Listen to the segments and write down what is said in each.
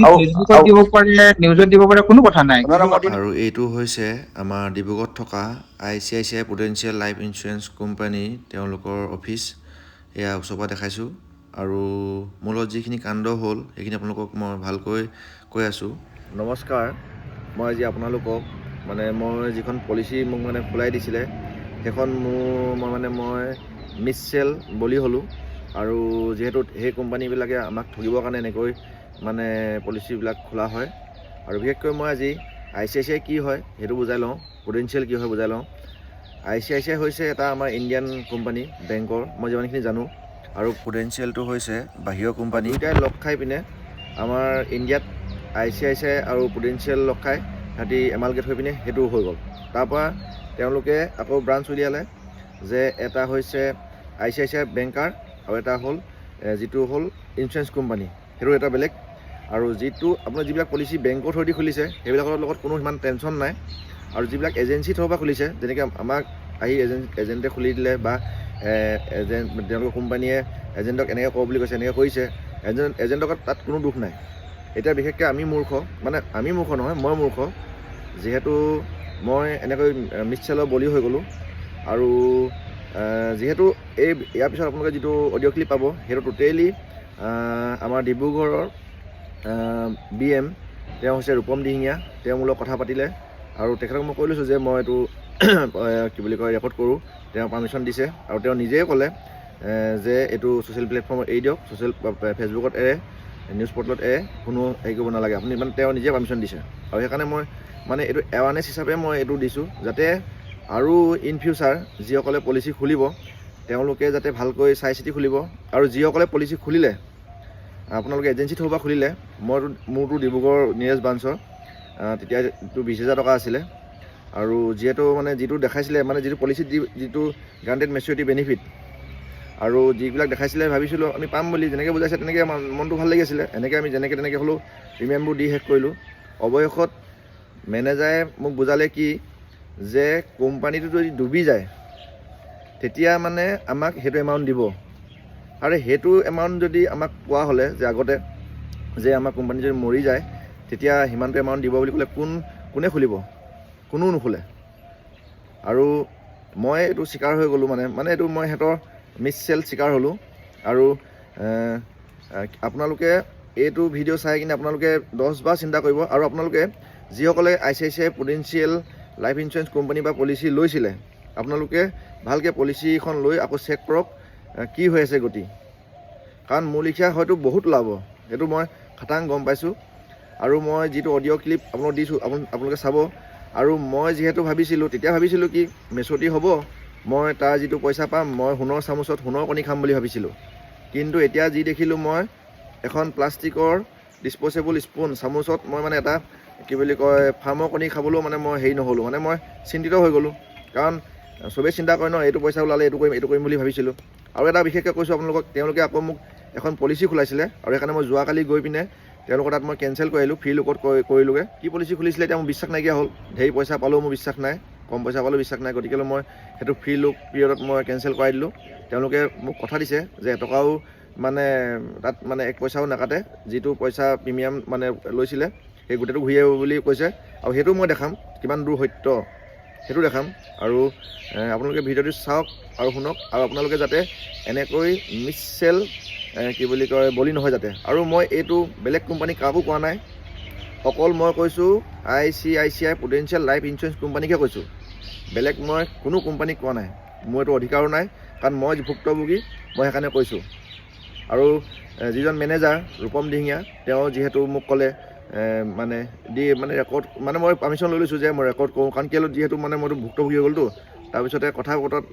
ফেচবুকত দিব পাৰে, নিউজত দিব পাৰে, কোনো কথা নাই। আৰু এইটো হৈছে আমাৰ ডিব্ৰুগড়ত থকা ICICI Prudential life insurance company, তেওঁলোকৰ অফিচ। এয়া ওচৰৰ পৰা দেখাইছোঁ। আৰু মোৰ লগত যিখিনি কাণ্ড হ'ল সেইখিনি আপোনালোকক মই ভালকৈ কৈ আছোঁ। নমস্কাৰ, মই আজি আপোনালোকক মই যিখন পলিচি মোক খোলাই দিছিলে, সেইখন মই মিছচেল বলি হ'লোঁ। আৰু যিহেতু সেই কোম্পানীবিলাকে আমাক ঠগিবৰ কাৰণে এনেকৈ পলিচিবিলাক খোলা হয়। আৰু বিশেষকৈ মই আজি ICICI কি হয় সেইটো বুজাই লওঁ, প্ৰুডেন্সিয়েল কি হয় বুজাই লওঁ। ICICI হৈছে এটা আমাৰ ইণ্ডিয়ান কোম্পানী, বেংকৰ, মই যিমানখিনি জানো। আৰু প্ৰুডেন্সিয়েলটো হৈছে বাহিৰৰ কোম্পানী। দুয়োটাই লগ খাই পিনে আমাৰ ইণ্ডিয়াত ICICI আৰু প্ৰুডেন্সিয়েল লগ খাই সিহঁতি এমালগেট হৈ পিনে সেইটো হৈ গ'ল। তাৰপৰা তেওঁলোকে আকৌ ব্ৰাঞ্চ উলিয়ালে যে এটা হৈছে ICICI বেংকাৰ আৰু এটা হ'ল যিটো হ'ল ইঞ্চুৰেঞ্চ কোম্পানী, সেইটো এটা বেলেগ। আৰু যিটো আপোনাৰ যিবিলাক পলিচি বেংকৰ থ্ৰুদি খুলিছে সেইবিলাকৰ লগত কোনো সিমান টেনশ্যন নাই। আৰু যিবিলাক এজেঞ্চি থ্ৰুৰ পৰা খুলিছে, যেনেকৈ আমাক আহি এজেণ্টে খুলি দিলে বা তেওঁলোকৰ কোম্পানীয়ে এজেণ্টক এনেকৈ কওঁ বুলি কৈছে, এনেকৈ কৰিছে, এজেণ্টক তাত কোনো দুখ নাই। এতিয়া বিশেষকৈ আমি মূৰ্খ নহয়, মই মূৰ্খ, যিহেতু মই এনেকৈ মিছচেলৰ বলি হৈ গ'লোঁ। আৰু যিহেতু ইয়াৰ পিছত আপোনালোকে যিটো অডিঅ' ক্লিপ পাব সেইটো টোটেলি আমাৰ ডিব্ৰুগড়ৰ BM, তেওঁ হৈছে ৰূপম দিহিঙীয়া। তেওঁ মোৰ লগত কথা পাতিলে আৰু তেখেতক মই কৈ লৈছোঁ যে মই এইটো ৰেকৰ্ড কৰোঁ। তেওঁ পাৰ্মিশ্যন দিছে আৰু তেওঁ নিজেই ক'লে যে এইটো ছ'চিয়েল প্লেটফৰ্মত এৰি দিয়ক, ফেচবুকত এৰে, নিউজ পৰ্টেলত এৰে, কোনো হেৰি কৰিব নালাগে আপুনি, তেওঁ নিজে পাৰ্মিশ্যন দিছে। আৰু সেইকাৰণে মই এইটো এৱাৰনেছ হিচাপে মই এইটো দিছোঁ, যাতে আৰু ইন ফিউচাৰ যিসকলে পলিচি খুলিব তেওঁলোকে যাতে ভালকৈ চাই চিতি খুলিব। আৰু যিসকলে পলিচি খুলিলে, আপোনালোকে এজেঞ্চি থ্ৰুৰ পৰা খুলিলে, মোৰতো ডিব্ৰুগড় নিয়েৰেষ্ট ব্ৰাঞ্চৰ, তেতিয়া এইটো 20,000 টকা আছিলে। আৰু যিহেতু যিটো দেখাইছিলে যিটো পলিচিত যিটো গ্ৰাণ্টেড মেচিউৰিটি বেনিফিট আৰু যিবিলাক দেখাইছিলে ভাবিছিলোঁ আমি পাম বুলি, যেনেকৈ বুজাইছে তেনেকৈ মনটো ভাল লাগি আছিলে। এনেকৈ আমি যেনেকৈ তেনেকৈ হ'লেও প্ৰিমিয়ামবোৰ দি শেষ কৰিলোঁ। অৱশেষত মেনেজাৰে মোক বুজালে কি, যে কোম্পানীটো যদি ডুবি যায় তেতিয়া আমাক সেইটো এমাউণ্ট দিব। আৰু সেইটো এমাউণ্ট যদি আমাক কোৱা হ'লে যে আগতে যে আমাৰ কোম্পানী যদি মৰি যায় তেতিয়া সিমানটো এমাউণ্ট দিব বুলি ক'লে কোনে খুলিব? কোনো নুখোলে। আৰু মই এইটো চিকাৰ হৈ গ'লোঁ, এইটো মই সিহঁতৰ মিছচেল চিকাৰ হ'লোঁ। আৰু আপোনালোকে এইটো ভিডিঅ' চাই কিনে আপোনালোকে 10 বাৰ চিন্তা কৰিব। আৰু আপোনালোকে যিসকলে ICICI Prudential life insurance company বা পলিচি লৈছিলে, আপোনালোকে ভালকৈ পলিচিখন লৈ আকৌ চেক কৰক কি হৈ আছে গতি। কাৰণ মোৰ লিখীয়া হয়তো বহুত ওলাব, সেইটো মই খাটাং গম পাইছোঁ। আৰু মই যিটো অডিঅ' ক্লিপ আপোনালোকক দিছোঁ আপোনালোকে চাব। আৰু মই যিহেতু তেতিয়া ভাবিছিলোঁ কি মেচুৰিটি হ'ব, মই তাৰ যিটো পইচা পাম মই সোণৰ চামুচত সোণৰ কণী খাম বুলি ভাবিছিলোঁ। কিন্তু এতিয়া যি দেখিলোঁ, মই এখন প্লাষ্টিকৰ ডিছপ'জেবল স্পুন চামুচত মই এটা ফাৰ্মৰ কণী খাবলৈও মই হেৰি নহ'লোঁ, মই চিন্তিত হৈ গ'লোঁ। কাৰণ চবেই চিন্তা কৰে ন, এইটো পইচা ওলালে এইটো কৰিম বুলি ভাবিছিলোঁ। আৰু এটা বিশেষকৈ কৈছোঁ আপোনালোকক, তেওঁলোকে আকৌ মোক এখন পলিচি খোলাইছিলে আৰু সেইকাৰণে মই যোৱাকালি গৈ পিনে তেওঁলোকৰ তাত মই কেঞ্চেল কৰি আহিলোঁ, ফ্ৰী লোকত কৰিলোঁগৈ। কি পলিচি খুলিছিলে এতিয়া মোৰ বিশ্বাস নাইকিয়া হ'ল। ধেৰ পইচা পালেও মোৰ বিশ্বাস নাই, কম পইচা পালেও বিশ্বাস নাই। গতিকে মই সেইটো ফ্ৰী লোক পিৰিয়ডত মই কেঞ্চেল কৰাই দিলোঁ। তেওঁলোকে মোক কথা দিছে যে এটকাও তাত 1 পইচাও নাকাটে, যিটো পইচা প্ৰিমিয়াম লৈছিলে সেই গোটেইটো ঘূৰি আহিব বুলি কৈছে। আৰু সেইটো মই দেখাম কিমান দূৰ সত্য, সেইটো দেখাম। আৰু আপোনালোকে ভিডিঅ'টো চাওক আৰু শুনক, আৰু আপোনালোকে যাতে এনেকৈ মিছচেল বলি নহয় যাতে। আৰু মই এইটো বেলেগ কোম্পানী কাকো কোৱা নাই, অকল মই কৈছোঁ ICICI প্ৰুডেন্সিয়েল লাইফ ইঞ্চুৰেঞ্চ কোম্পানীকে কৈছোঁ, বেলেগ মই কোনো কোম্পানীক কোৱা নাই। মোৰ এইটো অধিকাৰো নাই, কাৰণ মই ভুক্তভোগী, মই সেইকাৰণে কৈছোঁ। আৰু যিজন মেনেজাৰ ৰূপম দিহিঙীয়া, তেওঁ যিহেতু মোক ক'লে ৰেকৰ্ড মই পাৰ্মিশ্যন লৈ লৈছোঁ যে মই ৰেকৰ্ড কৰোঁ। কাৰণ কেলৈ, যিহেতু মইতো ভুক্তভোগী হৈ গ'লতো। তাৰপিছতে কথা বতৰাত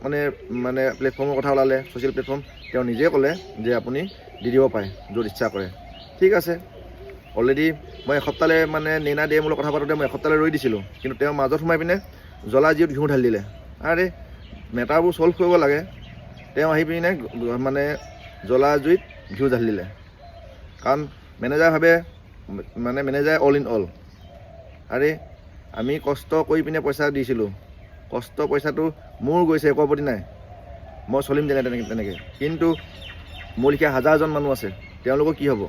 প্লেটফৰ্মৰ কথা ওলালে, ছ'চিয়েল প্লেটফৰ্ম, তেওঁ নিজে ক'লে যে আপুনি দি দিব পাৰে য'ত ইচ্ছা কৰে। ঠিক আছে, অলৰেডি মই এসপ্তাহলৈ নেইনা দিয়ে মোৰ লগত কথা পাতোঁতে মই এসপ্তাহলৈ ৰৈ দিছিলোঁ। কিন্তু তেওঁ মাজত সোমাই পিনে জ্বলা জুইত ঘিউ ঢালি দিলে। আৰে মেটাৰবোৰ ছল্ভ কৰিব লাগে, তেওঁ আহি পিনে জ্বলা জুইত ঘিউ ঢালি দিলে। কাৰণ মেনেজাৰ ভাবে মেনেজাৰ অল ইন অল। আৰে আমি কষ্ট কৰি পিনে পইচা দিছিলোঁ, কষ্ট পইচাটো মোৰ গৈছে, একো আপত্তি নাই, মই চলিম তেনেকৈ। কিন্তু মোৰ লিখীয়া হাজাৰজন মানুহ আছে, তেওঁলোকৰ কি হ'ব?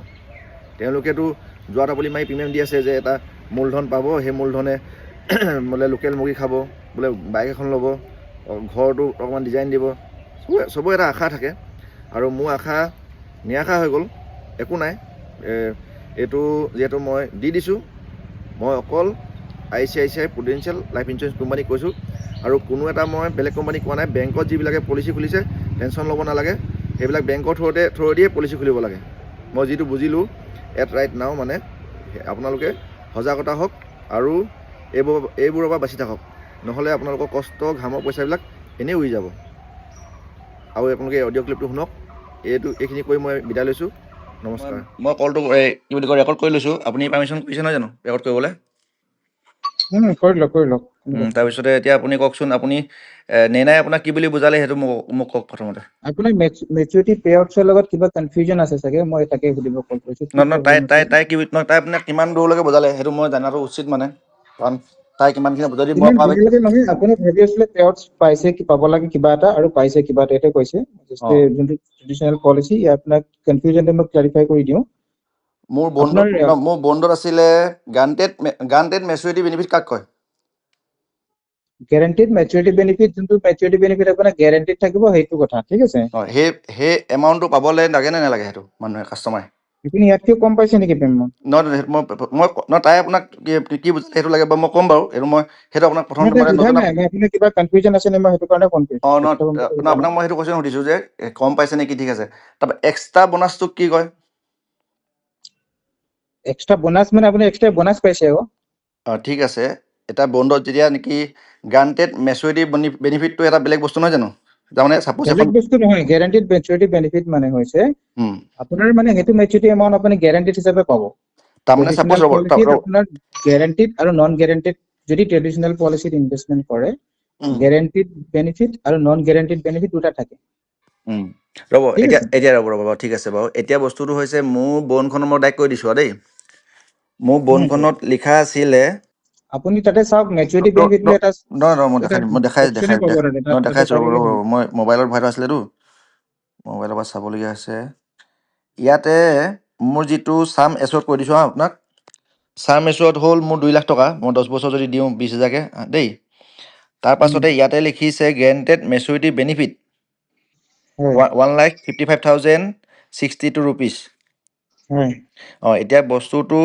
তেওঁলোকেতো যোৱাটা বুলি মাৰি প্ৰিমিয়াম দি আছে যে এটা মূলধন পাব, সেই মূলধনে বোলে লোকেল মুৰ্গী খাব, বোলে বাইক এখন ল'ব, ঘৰটো অকণমান ডিজাইন দিব, চবৰে এটা আশা থাকে। আৰু মোৰ আশা নিৰাশা হৈ গ'ল, একো নাই। এইটো যিহেতু মই দি দিছোঁ, মই অকল ICICI প্ৰুডেন্সিয়েল লাইফ ইঞ্চুৰেঞ্চ কোম্পানীক কৈছোঁ, আৰু কোনো এটা মই বেলেগ কোম্পানীক কোৱা নাই। বেংকত যিবিলাকে পলিচি খুলিছে টেনশ্যন ল'ব নালাগে, সেইবিলাক বেংকৰ থ্ৰুৱেদিয়ে পলিচি খুলিব লাগে। মই যিটো বুজিলোঁ এট ৰাইট নাও, মানে আপোনালোকে সজাগতা হওক আৰু এইবোৰৰ পৰা বাচি থাকক, নহ'লে আপোনালোকৰ কষ্ট ঘামৰ পইচাবিলাক এনেই উৰি যাব। আৰু আপোনালোকে অডিঅ' ক্লিপটো শুনক। এইখিনি কৈ মই বিদায় লৈছোঁ, নমস্কাৰ। মই কলটো কি বুলি কয় ৰেকৰ্ড কৰি লৈছোঁ, আপুনি পাৰ্মিশ্যন কৰিছে নহয় জানো ৰেকৰ্ড কৰিবলৈ? কৰি লওক। তাৰপিছতে এতিয়া আপুনি কওকচোন, আপুনি নেনাই আপোনাক কি বুলি বুজালে সেইটো মোক কওক প্ৰথমতে। আপোনাৰ মেচুৰিটি পে আউটছৰ লগত কিবা কনফিউজন আছে চাগে, মই তাকে সুধিব কল কৰিছোঁ। তাই আপোনাক কিমান দূৰলৈকে বুজালে সেইটো মই জনাটো উচিত, মানে কাৰণ তাই কিমানখিনি যদি মই ইমান দূৰলৈকে নহয়, আপুনি ভাবি আছিলে পে আউটছ পাইছে, পাব লাগে কিবা এটা, আৰু পাইছে কিবা এটা, এইটোৱে কৈছে। যোনটো ট্ৰেডিশ্যনেল পলিচি, আপোনাক কনফিউজনটো মই ক্লাৰিফাই কৰি দিওঁ। মোৰ বণ্ডত আছিলে গ্ৰান্টেড মেচুৰিটি বেনিফিট কাক কয়? গেৰাণ্টিড মেচুৰিটি বেনিফিট, যোনটো মেচুৰিটি বেনিফিট আপোনাৰ গেৰাণ্টিড থাকিব, সেইটো কথা, ঠিক আছে। সেই এমাউণ্টটো পাবলৈ লাগে নে নালাগে সেইটো মানুহে কাষ্টমাৰে? আপুনি ইয়াতকৈ কম পাইছে নেকি পে'মেণ্ট? মই তাই আপোনাক কি বুজালে সেইটো লাগে বাৰু মই ক'ম বাৰু, সেইটো আপোনাক প্ৰথম মানে নজনা। আপোনাৰ কিবা কনফিউজন আছে নে, মই সেইটো কাৰণে ফোন কৰিছোঁ। আপোনাক মই সেইটো কুৱেশ্যন সুধিছোঁ যে কম পাইছে নেকি, ঠিক আছে। তাৰপৰা এক্সট্ৰা বোনাছটোক কি কয়? এক্সট্ৰা বোনাছ মানে আপুনি এক্সট্ৰা বোনাছ পাইছে আকৌ। ঠিক আছে। এটা বণ্ডত যেতিয়া নেকি গ্ৰান্টেড মেচুৰিটি বেনিফিটটো এটা বেলেগ বস্তু নহয় জানো? তাৰমানে চাপ'জ এখন বেলেগ বস্তু নহয়, গেৰাণ্টিড মেচুৰিটি বেনিফিট মানে হৈছে আপোনাৰ মানে সেইটো মেচুৰিটি এমাউণ্ট আপুনি গেৰাণ্টিড হিচাপে পাব। তাৰমানে ট্ৰেডিশ্যনেল পলিচিত আপোনাৰ গেৰাণ্টিড আৰু নন গেৰাণ্টিড, যদি ট্ৰেডিশ্যনেল পলিচিত ইনভেষ্টমেণ্ট কৰে, গেৰাণ্টিড বেনিফিট আৰু নন গেৰাণ্টিড বেনিফিট দুটা থাকে। ৰ'ব এতিয়া ৰ'ব ঠিক আছে বাৰু। এতিয়া বস্তুটো হৈছে, মোৰ বণ্ডখনত মই ডাইৰেক্ট কৈ দিছোঁ আৰু দেই, মোৰ বণ্ডখনত লিখা আছিলে, আপুনি তাতে চাওক মেচুৰিটি বেনিফিট বুলি এটা মই অপচনে পাব তাতে, দেখাইছোঁ ৰ'ব, মই মোবাইলত ভৰাই থোৱা আছিলেতো, মোবাইলৰ পৰা চাবলগীয়া আছে। ইয়াতে মোৰ যিটো চাম এছ'ৰ্ট কৈ দিছোঁ আপোনাক, চাম এছ'ৰ্ট হ'ল মোৰ 2 লাখ টকা, মই 10 বছৰ যদি দিওঁ 20,000কৈ দেই। তাৰপাছতে ইয়াতে লিখিছে গ্ৰেণ্টেড মেচুৰিটি বেনিফিট 1,55,062 ৰুপিজ। এতিয়া বস্তুটো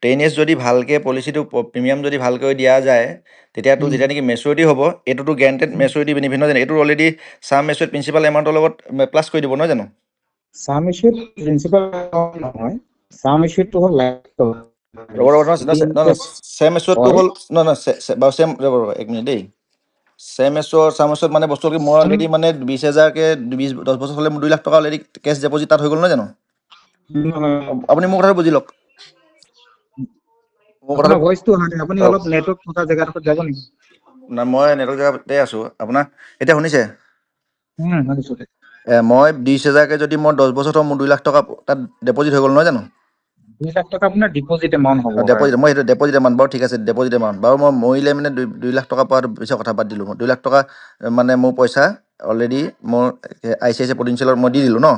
10 years যদি ভালকৈ পলিচিটো প্ৰিমিয়াম যদি ভালকৈ দিয়া যায়, তেতিয়াতো যেতিয়া নেকি মেচুৰিটি হ'ব, এইটোতো গ্ৰেণ্টেড মেচুৰিটি বেনিফিট নহয় জানো? এইটো অলৰেডি চাম এছ'ৰ্ট প্ৰিন্সিপাল এমাউণ্টৰ লগত প্লাছ কৰি দিব নহয় জানো? চাম এছ'ৰ্ট প্ৰিন্সিপাল নহয়, চাম এছ'ৰ্টটো হ'ল চেম এছ'ৰ্টটো হ'ল এক মিনিট দেই। চাম এছ'ৰ্ট মানে বস্তু কি, মই অলৰেডি মানে 20,000কৈ 10 বছৰ হ'লে মোৰ 2 লাখ টকা অলৰেডি কেছ ডিপ'জিট তাত হৈ গ'ল নহয় জানো? আপুনি মোৰ কথাটো বুজি লওক। আপোনাৰ ভইচটো অহা নাই, আপুনি অলপ নেটৱৰ্ক থকা জেগা এটাত যাব নেকি? মই নেটৱৰ্ক জেগাতে আছোঁ। আপোনাৰ এতিয়া শুনিছে? শুনিছোঁ। মই 20,000কৈ যদি মই 10 বছৰ থওঁ, মোৰ 2 লাখ টকা তাত ডিপ'জিট হৈ গ'ল নহয় জানো? 2 লাখ টকা আপোনাৰ ডিপ'জিট এমাউণ্ট হ'ব। মই সেইটো ডিপ'জিট এমাউণ্ট বাৰু ঠিক আছে, ডিপ'জিট এমাউণ্ট বাৰু মই মৰিলে মানে 2 লাখ টকা পোৱাটো পিছত কথা পাতি দিলোঁ। মই 2 লাখ টকা মানে মোৰ পইচা অলৰেডি মোৰ ICICI প্ৰুডেন্সিয়েলত মই দি দিলোঁ ন।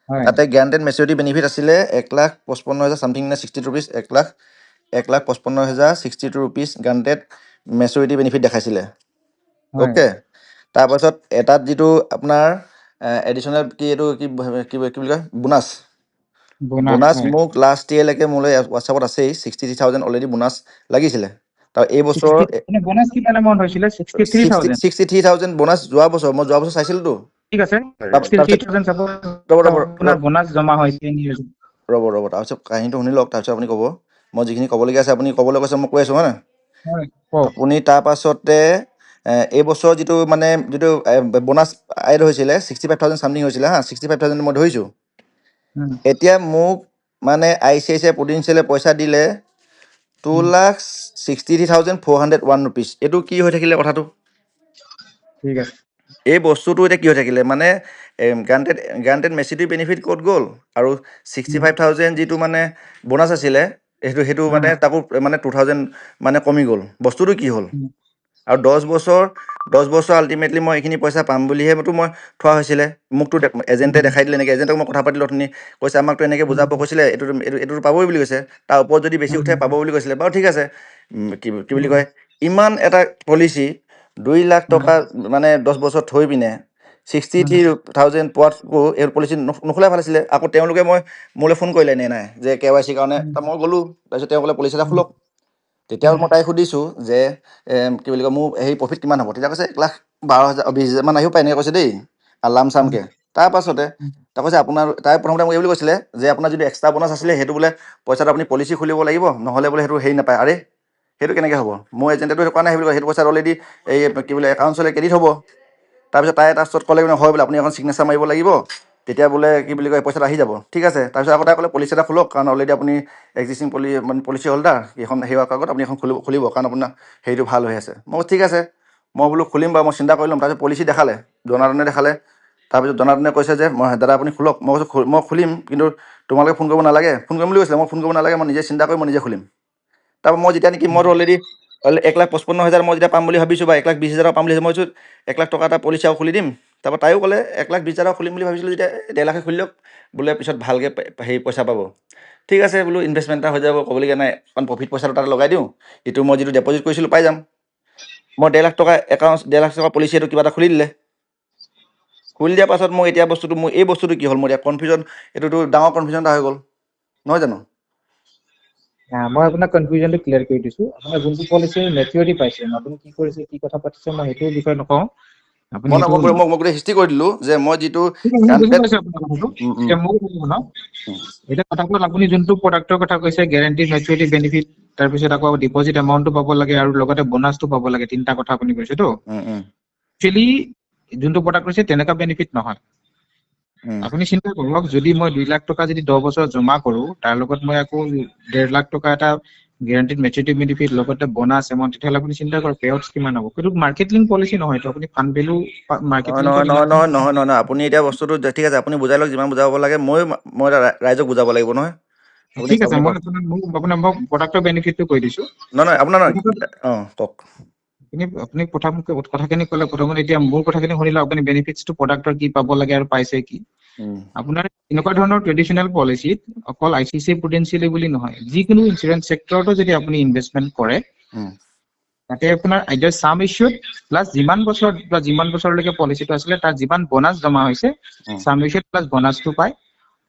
তাতে গ্ৰেণ্টেড মেচুৰিটি বেনিফিট আছিলে 1,55,000 চামথিং নে 62 ৰুপিজ, 1,55,062 ৰুপিজ গ্ৰান্টেড মেচুৰিটি বেনিফিট দেখাইছিলে। অ'কে, তাৰপাছত এটাত যিটো আপোনাৰ এডিশ্যনেল এইটো কি বুলি কয়, বোনাছ মোক লাষ্ট ইয়েৰলৈকে মোলৈ হোৱাটছআপত আছেই, 63,000 অলৰেডি বোনাছ লাগিছিলে। তাৰ এই বছৰ 63,000 বোনাছ যোৱা বছৰ, মই যোৱা বছৰ চাইছিলোঁতো। ঠিক আছে, বোনাছ জমা হয় 10 years। ৰ'ব তাৰপিছত কাহিনীটো শুনি লওক, তাৰপিছত আপুনি ক'ব। মই যিখিনি ক'বলগীয়া আছে আপুনি ক'বলৈ কৈছে, মই কৈ আছোঁ হয় নাই? আপুনি তাৰপাছতে এই বছৰ যিটো বোনাছ এড হৈছিলে 65,000 চামথিং হৈছিলে 65,000 মই ধৰিছোঁ। এতিয়া মোক মানে ICICI প্ৰুডেন্সিয়েলে পইচা দিলে 2,63,401 ৰুপিজ। এইটো কি হৈ থাকিলে কথাটো? ঠিক আছে। এই বস্তুটো এতিয়া কি হৈ থাকিলে, মানে গ্ৰান্টেড মেচুৰিটি বেনিফিট ক'ত গ'ল, আৰু 65,000 যিটো মানে বোনাছ আছিলে সেইটো মানে তাকো মানে 2,000 মানে কমি গ'ল। বস্তুটো কি হ'ল? আৰু 10 বছৰ 10 বছৰ আল্টিমেটলি মই এইখিনি পইচা পাম বুলিহে মই থোৱা হৈছিলে মোকতো এজেণ্টে দেখাই দিলে নেকি এজেণ্টক মই কথা পাতিলোঁ অথনি কৈছে আমাকতো এনেকৈ বুজাব কৈছিলে এইটোতো পাবই বুলি কৈছে তাৰ ওপৰত যদি বেছি উঠে পাব বুলি কৈছিলে বাৰু ঠিক আছে কি বুলি কয় ইমান এটা পলিচি 2 লাখ টকা মানে 10 বছৰ থৈ পিনে 63,000 পোৱাতকো এই পলিচি নোখোলাই ভাল আছিলে আকৌ তেওঁলোকে মোলৈ ফোন কৰিলে নাই যে KYC কাৰণে মই গ'লোঁ তাৰপিছত তেওঁ ক'লে পলিচি এটা খোলক তেতিয়া মই তাই সুধিছোঁ যে কি বুলি কয় মোৰ সেই প্ৰফিট কিমান হ'ব তেতিয়া কৈছে 1,12,000 20,000 আহিব পাৰে এনেকৈ কৈছে দেই লাম চামকৈ তাৰপাছতে তাৰ কৈছে আপোনাৰ তাই প্ৰথমতে মোক এই বুলি কৈছিলে যে আপোনাৰ যদি এক্সট্ৰা বনাছ আছিলে সেইটো বোলে পইচাটো আপুনি পলিচি খুলিব লাগিব নহ'লে বোলে সেইটো হেৰি নাপায় আৰে সেইটো কেনেকৈ হ'ব মোৰ এজেণ্টেতো সেইটো কাৰণে সেই বুলি কয় সেইটো পইচা অলৰেডি এই কি বোলে একাউণ্টছলৈ ক্ৰেডিট হ'ব তাৰপিছত তাই তাৰপিছত ক'লে মানে হয় বোলে আপুনি এখন চিগনেচাৰ মাৰিব লাগিব তেতিয়া বোলে কি বুলি কয় পইচাটো আহি যাব ঠিক আছে তাৰপিছত আকৌ তাই ক'লে পলিচি এটা খোলক কাৰণ অলৰেডি আপুনি এক্সিষ্টিং পলিচি হোল্ডাৰ এইখন সেৱাৰ কাগত আপুনি এখন খুলিব কাৰণ আপোনাৰ হেৰিটো ভাল হৈ আছে মই ঠিক আছে মই বোলো খুলিম বাৰু মই চিন্তা কৰি ল'ম তাৰপিছত পলিচি দেখালে জনাৰ্দনে দেখালে তাৰপিছত জনাৰ্দনে কৈছে যে মই দাদা আপুনি খোলক মই কৈছোঁ মই খুলিম কিন্তু তোমালোকে ফোন কৰিব নালাগে ফোন কৰিম বুলি কৈছিলে মই ফোন কৰিব নালাগে মই নিজে চিন্তা কৰি মই নিজে খুলিম তাৰপৰা মই যেতিয়া নেকি মইতো অলৰেডি 1,55,000 মই যেতিয়া পাম বুলি ভাবিছোঁ বা 1,20,000 পাম বুলি ভাবিছোঁ মই কৈছোঁ 1 লাখ টকা এটা পলিচি আৰু খুলি দিম তাৰপৰা তাইও ক'লে 1,20,000 খুলিম বুলি ভাবিছিলোঁ যেতিয়া 1.5 লাখে খুলি দিয়ক বোলে পিছত ভালকৈ হেৰি পইচা পাব ঠিক আছে বোলো ইনভেষ্টমেণ্ট এটা হৈ যাব ক'বলগীয়া নাই কাৰণ প্ৰফিট পইচাটো তাতে লগাই দিওঁ ইটো মই যিটো ডেপজিট কৰিছিলোঁ পাই যাম মই 1.5 লাখ টকা একাউণ্ট 1.5 লাখ টকা পলিচি এইটো কিবা এটা খুলি দিলে খুলি দিয়াৰ পাছত মোৰ এতিয়া বস্তুটো মোৰ এই বস্তুটো কি হ'ল মোৰ এতিয়া কনফিউজন এইটোতো ডাঙৰ কনফিউজন এটা হৈ গ'ল নহয় জানো মই আপোনাক কনফিউজনটো ক্লিয়াৰ কৰি দিছোঁ আপোনাৰ যোনটো পলিচিৰ মেচিউৰিটি পাইছে আপুনি কি কৰিছে কি কথা পাতিছে মই সেইটো বিষয়ে নকওঁ আপুনি মই সেইটো মই গোটেই হিষ্ট্ৰী কৰি দিলোঁ যে মই যিটো ঠিক আছে, মই বুজি পাইছোঁ আপোনাৰ কথাটো এতিয়া ময়ো বুজিব ন এতিয়া কথা হ'ল আপুনি যোনটো প্ৰডাক্টৰ কথা কৈছে গেৰাণ্টি মেচিউৰিটি বেনিফিট তাৰপিছত আকৌ ডিপজিট এমাউণ্টটো পাব লাগে আৰু লগতে বোনাছটো পাব লাগে তিনিটা কথা আপুনি কৈছেতো একচুৱেলি যোনটো প্ৰডাক্ট কৈছে তেনেকুৱা বেনিফিট নহয় আপুনি চিন্তা কৰক যদি মই 2 লাখ টকা যদি 10 বছৰ জমা কৰো তাৰ লগত মই আকৌ 1.5 লাখ টকা এটা গ্যাৰান্টিড মেচুৰিটি বেনিফিট লগতে বোনাছ এমাউণ্ট তেতিয়াহ'লে আপুনি চিন্তা কৰক পেআউটছ কিমান হ'ব কিন্তু মাৰ্কেটিং পলিচি নহয় তো আপুনি ফাণ্ড ভেলু মাৰ্কেটিং নহয় আপুনি এতিয়া বস্তুটো ঠিক আছে আপুনি বুজাই লওক যিমান বুজাব লাগে মই ৰাইজক বুজাব লাগিব নহয় আপুনি ঠিক আছে আপুনি মই কওক আপোনাক মই প্ৰডাক্টৰ বেনিফিটটো কৈ দিছো নহয় আপোনাৰ কওক আপুনি প্ৰথম কথাখিনি ক'লে প্ৰথমতে এতিয়া মোৰ কথাখিনি শুনিলে আপুনি বেনিফিটছটো প্ৰডাক্টৰ কি পাব লাগে আৰু পাইছে কি আপোনাৰ এনেকুৱা ধৰণৰ ট্ৰেডিশ্যনেল পলিচিত অকল ICICI প্ৰুডেন্সিয়েলি বুলি নহয় যিকোনো ইঞ্চুৰেঞ্চ সেক্টৰতো যদি আপুনি ইনভেষ্টমেণ্ট কৰে তাতে আপোনাৰ আইদাৰ সাম ইস্যুড প্লাস যিমান বছৰলৈকে পলিচিটো আছিলে তাৰ যিমান বোনাছ জমা হৈছে সাম ইস্যুড প্লাস বোনাছটো পায়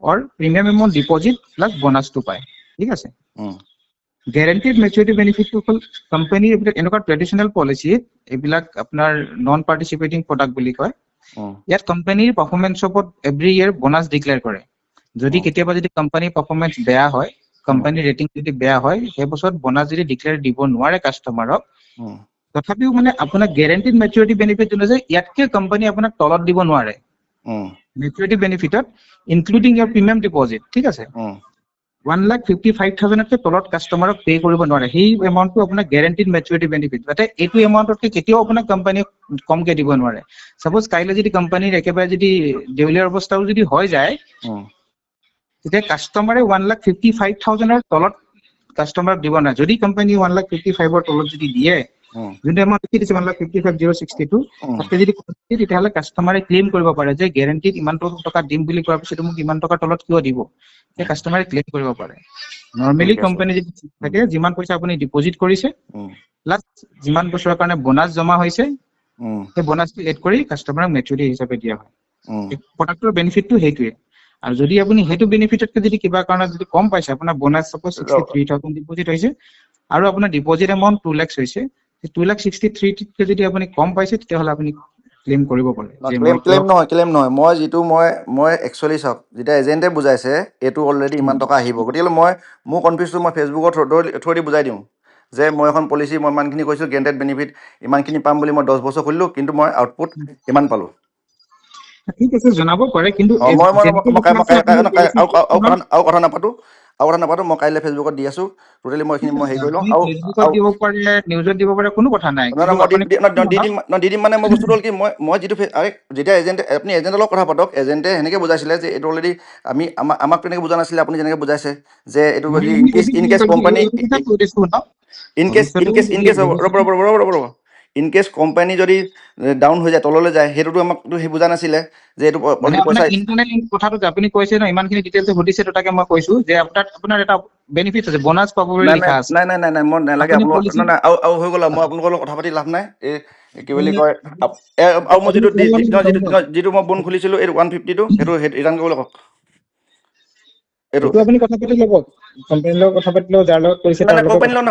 और premium amount deposit plus bonus too पाए ठीक है গ্যারান্টিড মেচুৰিটি বেনিফিটটো হ'ল কোম্পানী এনেকুৱা ট্ৰেডিশ্যনেল পলিচি এইবিলাক আপোনাৰ নন পাৰ্টিচিপেটিং প্ৰডাক্ট বুলি কয় ইয়াত কোম্পানীৰ পাৰফৰমেন্সৰ ওপৰত এভৰি ইয়াৰ বোনাছ ডিক্লেয়াৰ কৰে যদি কেতিয়াবা যদি কোম্পানীৰ পাৰফৰমেন্স বেয়া হয় কোম্পানীৰ ৰেটিং যদি বেয়া হয় সেই বছৰত বোনাছ যদি ডিক্লেয়াৰ দিব নোৱাৰে কাষ্টমাৰক তথাপিও মানে আপোনাক গ্যাৰান্টিড মেচুৰিটি বেনিফিট যোন আছে ইয়াতকে কোম্পানী আপোনাক তলত দিব নোৱাৰে মেচুৰিটি বেনিফিটত ইনক্লুডিং ইয়াৰ প্ৰিমিয়াম ডিপজিট ঠিক আছে 1,55,000 তলত কাষ্টমাৰক পে কৰিব নোৱাৰে সেই এমাউণ্টটো আপোনাৰ গ্যাৰান্টিড মেচুৰিটি বেনিফিট যাতে এইটো এমাউণ্টতকে কেতিয়াও আপোনাক কোম্পানীয়ে কমকে দিব নোৱাৰে সাপোজ কাইলৈ যদি কোম্পানীৰ একেবাৰে যদি দেউলীয়া অৱস্থাও যদি হৈ যায় তেতিয়া কাষ্টমাৰে 1,55,000 তলত কাষ্টমাৰক দিব নোৱাৰে যদি কোম্পানী 1,55,000 তলত যদি দিয়ে যোনটো এমাউণ্ট লিখি দিছে 1,55,062 তাতে যদি তেতিয়াহ'লে কাষ্টমাৰে ক্লেইম কৰিব পাৰে যে গ্যাৰান্টিড ইমান টকা দিম বুলি কোৱাৰ পিছত মোক ইমান টকা তলত কিয় দিব সেই কাষ্টমাৰে ক্লেইম কৰিব পাৰে নৰ্মেলি কোম্পানী যদি থাকে যিমান পইচা আপুনি ডিপজিট কৰিছে প্লাস যিমান বছৰৰ কাৰণে বোনাছ জমা হৈছে সেই বোনাছটো এড কৰি কাষ্টমাৰক মেচুৰিটি হিচাপে দিয়া হয় প্ৰডাক্টৰ বেনিফিটটো সেইটোৱে আৰু যদি আপুনি সেইটো বেনিফিটতকৈ যদি কিবা কাৰণত যদি কম পাইছে আপোনাৰ বোনাছ সাপোজ 63,000 ডিপজিট হৈছে আৰু আপোনাৰ ডিপজিট এমাউণ্ট 2 লাখ হৈছে 2,63,000 যদি আপুনি কম পাইছে তেতিয়াহ'লে আপুনি ক্লেইম কৰিব পাৰে ক্লেইম নহয় মই একচুৱেলি চাওক যেতিয়া এজেণ্টে বুজাইছে এইটো অলৰেডি ইমান টকা আহিব গতিকে মোৰ কনফিউজটো মই ফেচবুকত থ্ৰুদি বুজাই দিওঁ যে মই এখন পলিচি মই ইমানখিনি কৈছোঁ গ্যাৰান্টেড বেনিফিট ইমানখিনি পাম বুলি মই 10 বছৰ খুলিলোঁ কিন্তু মই আউটপুট ইমান পালোঁ ঠিক আছে জনাব পাৰে কিন্তু কথা নাপাতো মই কাইলৈ ফেচবুকত দি আছোঁ টোটেলি মই এইখিনি মই হেৰি কৰি লওঁ আৰু ফেচবুকত দিব পাৰে নিউজত দিব পাৰে কোনো কথা নাই দি দিম মানে মই বস্তুটো হ'ল কি মই যিটো যেতিয়া এজেণ্টে আপুনি এজেণ্টৰ লগত কথা পাতক এজেণ্টে সেনেকৈ বুজাইছিলে যে এইটো অলৰেডি আমাক তেনেকৈ বুজা নাছিলে আপুনি যেনেকৈ বুজাইছে যে এইটো ইনকেছ কোম্পানী ইনকেছ ৰ'ব ইন কেছ কোম্পানী যদি ডাউন হৈ যায় তললৈ যায় সেইটোতো আমাকতো সেই বুজা নাছিলে যে এইটো মানে অলৰেডি পইচা আপোনাৰ ইণ্টাৰনেল কথাটো যে আপুনি কৈছে ন ইমানখিনি ডিটেইলছ সুধিছে তো তাকে মই কৈছো যে আপোনাৰ এটা বেনিফিট আছে বোনাছ পাব বুলি লিখা আছে নাই মই নালাগে আপুনি আপোনালোক পলিচি নাই আৰু হৈ গ'ল মই আপোনালোকৰ লগত কথা পাতি লাভ নাই এই কি বুলি কয় আৰু মই আপুনি যিটো মই বোন খুলিছিলোঁ এই 150টো সেইটো ৰিটাৰ্ণ কৰিবলৈ কওক এইটো এইটো আপুনি কথা পাতি ল'ব কোম্পানীৰ লগত কথা পাতিলেও যাৰ লগত কৰিছে তাৰ নাই লগত কোম্পানীৰ লগত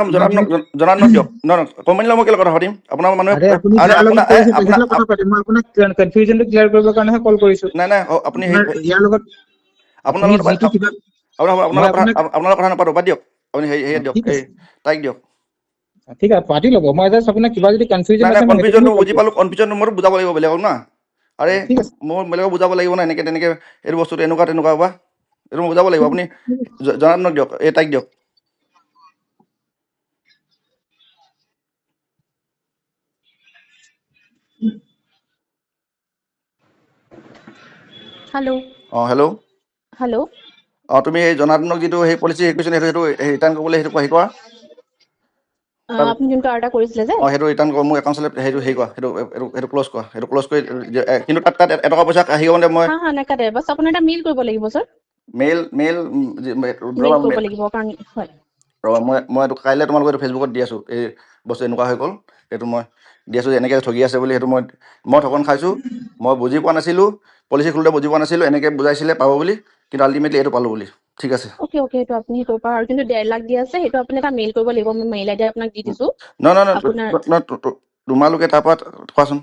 জনাত দিয়ক নহয় কোম্পানীৰ লগত মই কেলৈ কথা পাতিম আপোনাৰ মানুহে আৰে আপুনি যাৰ লগত কৰিছে তেখেতৰ লগত কথা পাতিম মই আপোনাক কনফিউজনটো ক্লিয়াৰ কৰিবৰ কাৰণেহে কল কৰিছো নাই আপুনি আপোনাৰ ইয়াৰ লগত আপোনাৰ আপুনি লগত যিটো কিবা মই আপোনাক আপোনাৰ কথা নাপাতো বাদ দিয়ক আপুনি হেৰি দিয়ক ঠিক এই আছে তাইক দিয়ক ঠিক আছে পাতি ল'ব মই জাষ্ট আপোনাক কিবা যদি কনফিউজন নাই আছে মই সেইটো কনফিউজনটো কাৰণেই কল বুজি কৰিছো পালোঁ কনফিউজনটো মইতো বুজাব লাগিব বেলেগক না আৰে ঠিক আছে মই বেলেগক বুজাব লাগিব না এনেকৈ তেনেকৈ এইটো বস্তুটো এনেকুৱা তেনেকুৱা বা এইটো মই বুজাব লাগিব আপুনি জনাত দিয়ক এই তাইক দিয়ক হেল্ল' হেল্ল' হেল্ল' তুমি এই জনাৰ্দনক যিটো সেই পলিচি হেৰি কৰিছিলে সেইটো ৰিটাৰ্ণ কৰিবলৈ সেইটো হেৰি কৰা আপুনি যোনটো অৰ্ডাৰ কৰিছিলে যে সেইটো ৰিটাৰ্ণ কৰা মোৰ একাউণ্টলৈ সেইটো হেৰি কৰা সেইটো ক্ল'জ কৰা সেইটো ক্ল'জ কৰি কিন্তু তাত এটকা পইচা আহিব মানে মই হা নাকাটে বাছ আপোনাৰ এটা মেইল কৰিব লাগিব ছাৰ মেইল মেইল কৰিব লাগিব কাৰণ হয় ৰ'বা মই এইটো কাইলৈ তোমালোকৰ এইটো ফেচবুকত দি আছোঁ এই বস্তু এনেকুৱা হৈ গ'ল এইটো মই দি আছোঁ এনেকৈ ঠগি আছে বুলি সেইটো মই ঠগন খাইছোঁ মই বুজি পোৱা নাছিলোঁ পলিচি খোলোতে বুজি পোৱা নাছিলোঁ এনেকৈ বুজাইছিলে পাব বুলি কিন্তু আল্টিমেটলি এইটো পালোঁ বুলি ঠিক আছে অ'কে সেইটো আপুনি কৰিব পাৰে আৰু কিন্তু 1.5 লাখ দি আছে সেইটো আপুনি এটা মেইল কৰিব লাগিব মই মেইল আইডি আপোনাক দি দিছোঁ আপোনাৰ তোমালোকে তাৰপৰা কোৱাচোন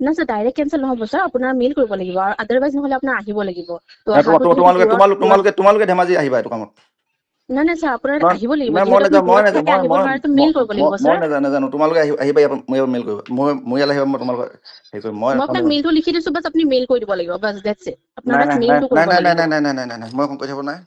না ছাৰ ডাইৰেক্ট কেঞ্চেল নহ'ব ছাৰ আপোনাৰ মেইল কৰিব লাগিব আৰু আদাৰৱাইজ নহ'লে আপোনাৰ আহিব লাগিব তো অহাটো যিহেতু তোমালোকে ধেমাজি আহিবা এইটো কামত নাই ছাৰ আপোনাৰ আহিব লাগিব মই যিহেতু আপুনি দূৰত থাকে আহিব নোৱাৰে তো মেইল কৰিব লাগিব ছাৰ নাজানো তোমালোকে আহিবা ইয়াত মেইল কৰিবা মই ইয়ালৈ আহিবা মই তোমালোকক হেৰি কৰিম মই আপোনাক মেইলটো লিখি দিছোঁ বাছ আপুনি মেইল কৰি দিব লাগিব বাছ ডেটছ ইট আপোনাৰ বাছ মেইলটো কৰিব লাগিব নাই মই কৈ থাকোঁ নাই